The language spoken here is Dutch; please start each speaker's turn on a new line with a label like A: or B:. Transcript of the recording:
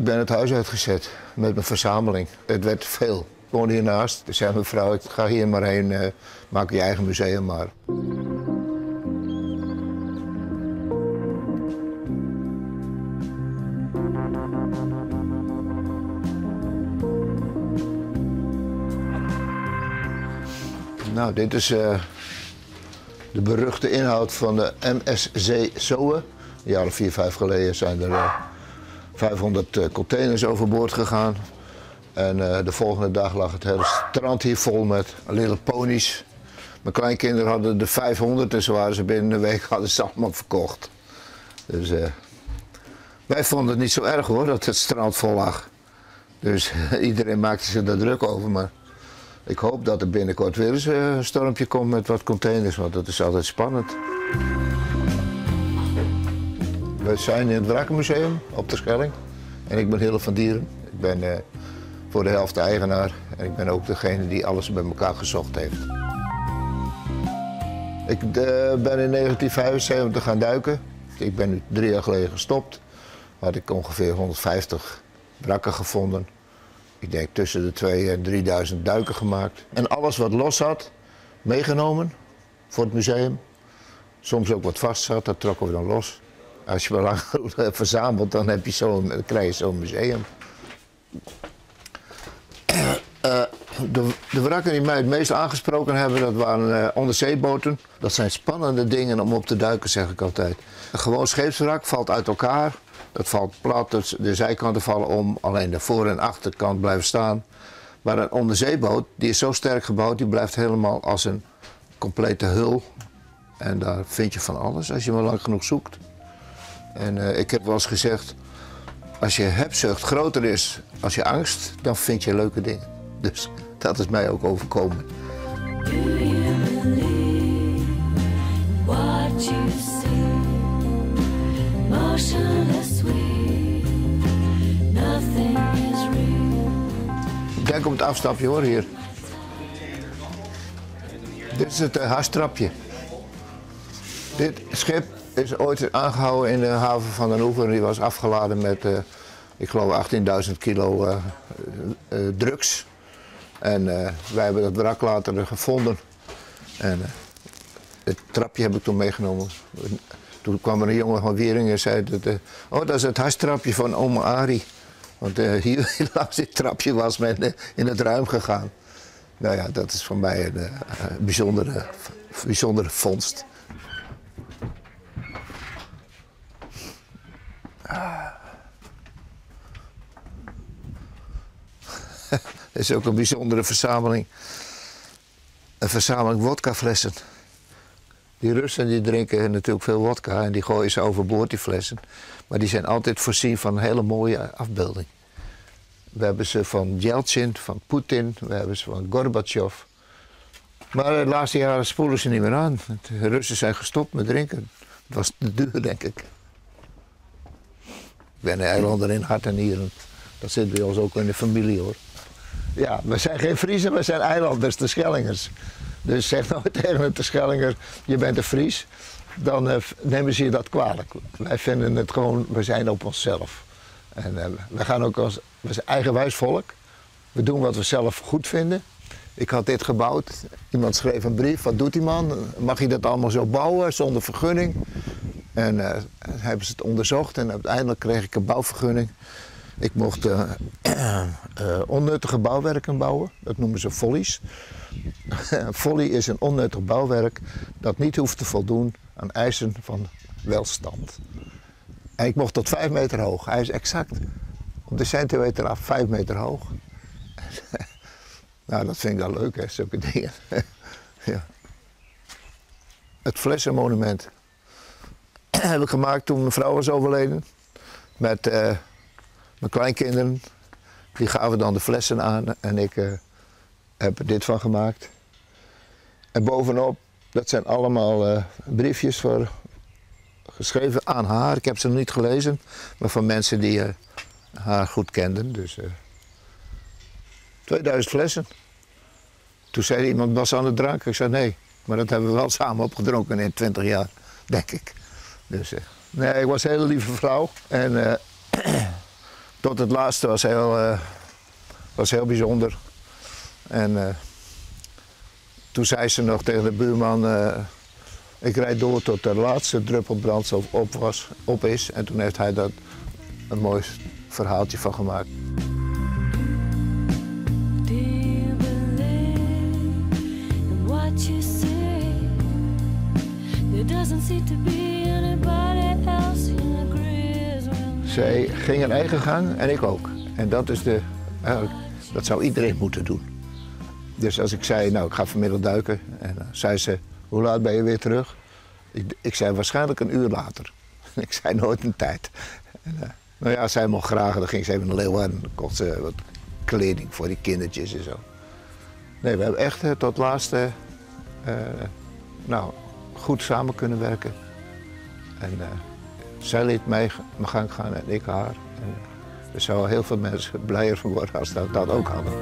A: Ik ben het huis uitgezet met mijn verzameling. Het werd veel. Ik woonde hiernaast. Dus zei mijn vrouw, ik ga hier maar heen, maak je eigen museum maar. Nou, dit is de beruchte inhoud van de MSC Zoe. Een jaar of 4, 5 geleden zijn er 500 containers overboord gegaan. En de volgende dag lag het hele strand hier vol met little ponies. Mijn kleinkinderen hadden er 500 en zo waren ze binnen een week hadden ze allemaal verkocht. Dus wij vonden het niet zo erg hoor, dat het strand vol lag. Dus iedereen maakte zich daar druk over. Maar ik hoop dat er binnenkort weer eens een stormpje komt met wat containers, want dat is altijd spannend. We zijn in het Wrakkenmuseum op Terschelling en ik ben Hille van Dieren. Ik ben voor de helft de eigenaar en ik ben ook degene die alles bij elkaar gezocht heeft. Ik ben in 1975 gaan duiken. Ik ben nu 3 jaar geleden gestopt. Had ik ongeveer 150 wrakken gevonden. Ik denk tussen de 2.000 en 3.000 duiken gemaakt. En alles wat los zat, meegenomen voor het museum. Soms ook wat vast zat, dat trokken we dan los. Als je wel lang verzamelt, dan krijg je zo'n museum. De wrakken die mij het meest aangesproken hebben, dat waren onderzeeboten. Dat zijn spannende dingen om op te duiken, zeg ik altijd. Een gewoon scheepswrak valt uit elkaar. Dat valt plat, de zijkanten vallen om, alleen de voor- en achterkant blijven staan. Maar een onderzeeboot, die is zo sterk gebouwd, die blijft helemaal als een complete hul. En daar vind je van alles als je maar lang genoeg zoekt. En ik heb wel eens gezegd, als je hebzucht groter is als je angst, dan vind je leuke dingen. Dus dat is mij ook overkomen. Denk op het afstapje hoor, hier. Dit is het harstrapje. Dit schip is ooit aangehouden in de haven van Den Oever. Die was afgeladen met, ik geloof, 18.000 kilo drugs. En wij hebben dat wrak later gevonden. En het trapje heb ik toen meegenomen. Toen kwam er een jongen van Wieringen en zei, oh, dat is het harstrapje van oma Arie. Want hier langs dit trapje was men in het ruim gegaan. Nou ja, dat is voor mij een bijzondere vondst. Het is ook een bijzondere verzameling. Een verzameling wodkaflessen. Die Russen die drinken natuurlijk veel wodka en die gooien ze overboord, die flessen. Maar die zijn altijd voorzien van een hele mooie afbeelding. We hebben ze van Yeltsin, van Poetin, we hebben ze van Gorbachev. Maar de laatste jaren spoelen ze niet meer aan. De Russen zijn gestopt met drinken. Het was te duur, denk ik. Ik ben een eilander in hart en nieren. Dat zit bij ons ook in de familie, hoor. Ja, we zijn geen Friezen, we zijn eilanders, Terschellingers. Dus zeg nooit tegen een Terschellinger, je bent een Fries. Dan nemen ze je dat kwalijk. Wij vinden het gewoon, we zijn op onszelf. En we gaan ook we zijn eigenwijs volk. We doen wat we zelf goed vinden. Ik had dit gebouwd. Iemand schreef een brief, wat doet die man? Mag je dat allemaal zo bouwen zonder vergunning? En hebben ze het onderzocht en uiteindelijk kreeg ik een bouwvergunning. Ik mocht onnuttige bouwwerken bouwen, dat noemen ze follies. Folly is een onnuttig bouwwerk dat niet hoeft te voldoen aan eisen van welstand. En ik mocht tot 5 meter hoog. Hij is exact op de centimeter af 5 meter hoog. Nou, dat vind ik wel leuk, hè, zulke dingen. Ja. Het Flessenmonument heb ik gemaakt toen mijn vrouw was overleden. Met mijn kleinkinderen. Die gaven dan de flessen aan en ik heb er dit van gemaakt. En bovenop, dat zijn allemaal briefjes geschreven aan haar. Ik heb ze nog niet gelezen, maar van mensen die haar goed kenden. Dus 2000 flessen. Toen zei iemand, was aan het drank? Ik zei nee, maar dat hebben we wel samen opgedronken in 20 jaar, denk ik. Dus nee, ik was een hele lieve vrouw. En tot het laatste was heel bijzonder. En toen zei ze nog tegen de buurman, ik rijd door tot de laatste druppel brandstof op is. En toen heeft hij daar een mooi verhaaltje van gemaakt. Zij ging een eigen gang en ik ook. En dat is dat zou iedereen moeten doen. Dus als ik zei, nou ik ga vanmiddag duiken. En zei ze, hoe laat ben je weer terug? Ik zei waarschijnlijk een uur later. Ik zei nooit een tijd. En, nou ja, zij mocht graag. Dan ging ze even naar Leeuwarden. Dan kocht ze wat kleding voor die kindertjes en zo. Nee, we hebben echt tot het laatste goed samen kunnen werken. En zij liet mij mijn gang gaan en ik haar. En er zouden heel veel mensen blijer van worden als dat ook hadden.